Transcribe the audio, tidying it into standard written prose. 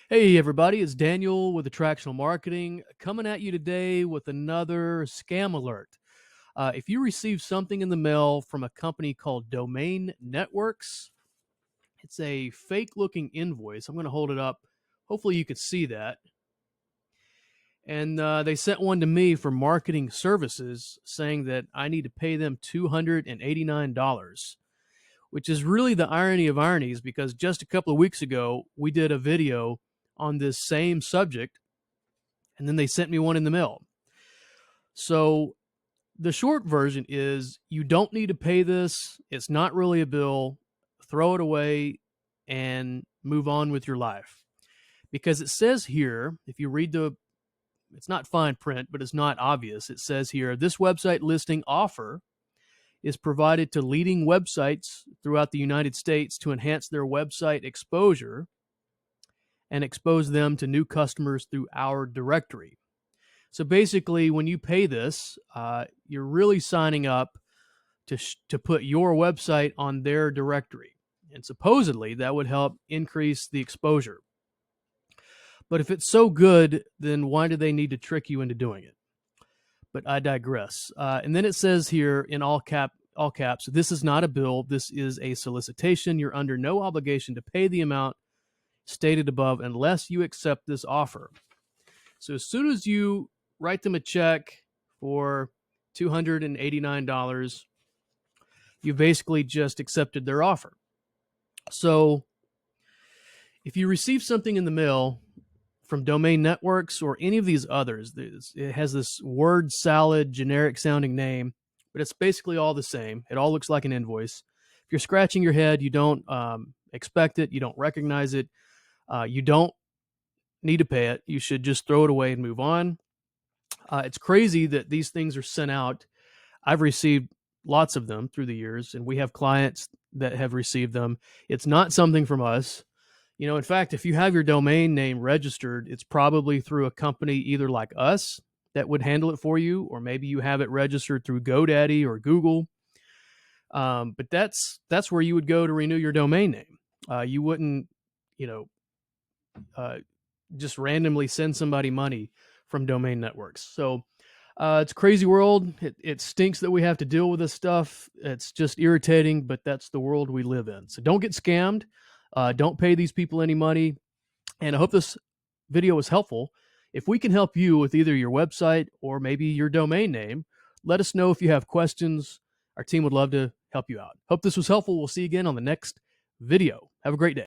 Hey everybody, it's Daniel with Attractional Marketing coming at you today with another scam alert. If you receive something in the mail from a company called Domain Networks, it's a fake looking invoice. I'm going to hold it up. Hopefully you could see that. And they sent one to me for marketing services saying that I need to pay them $289, which is really the irony of ironies because just a couple of weeks ago, we did a video on this same subject and then they sent me one in the mail. So the short version is you don't need to pay this. It's not really a bill. Throw it away and move on with your life. Because it says here, if you read it's not fine print, but it's not obvious. It says here, this website listing offer is provided to leading websites throughout the United States to enhance their website exposure and expose them to new customers through our directory. So basically, when you pay this, you're really signing up to put your website on their directory. And supposedly, that would help increase the exposure. But if it's so good, then why do they need to trick you into doing it? But I digress. And then it says here in all caps, this is not a bill. This is a solicitation. You're under no obligation to pay the amount stated above unless you accept this offer. So as soon as you write them a check for $289, you basically just accepted their offer. So if you receive something in the mail from Domain Networks or any of these others, it has this word salad generic sounding name, but it's basically all the same. It all looks like an invoice. If you're scratching your head, you don't expect it, you don't recognize it, you don't need to pay it. You should just throw it away and move on. It's crazy that these things are sent out. I've received lots of them through the years, and we have clients that have received them. It's not something from us. You know, in fact, if you have your domain name registered, it's probably through a company either like us that would handle it for you, or maybe you have it registered through GoDaddy or Google. But that's where you would go to renew your domain name. You wouldn't, you know, just randomly send somebody money from Domain Networks. So it's a crazy world. It stinks that we have to deal with this stuff. It's just irritating, but that's the world we live in. So don't get scammed. Don't pay these people any money. And I hope this video was helpful. If we can help you with either your website or maybe your domain name, let us know if you have questions. Our team would love to help you out. Hope this was helpful. We'll see you again on the next video. Have a great day.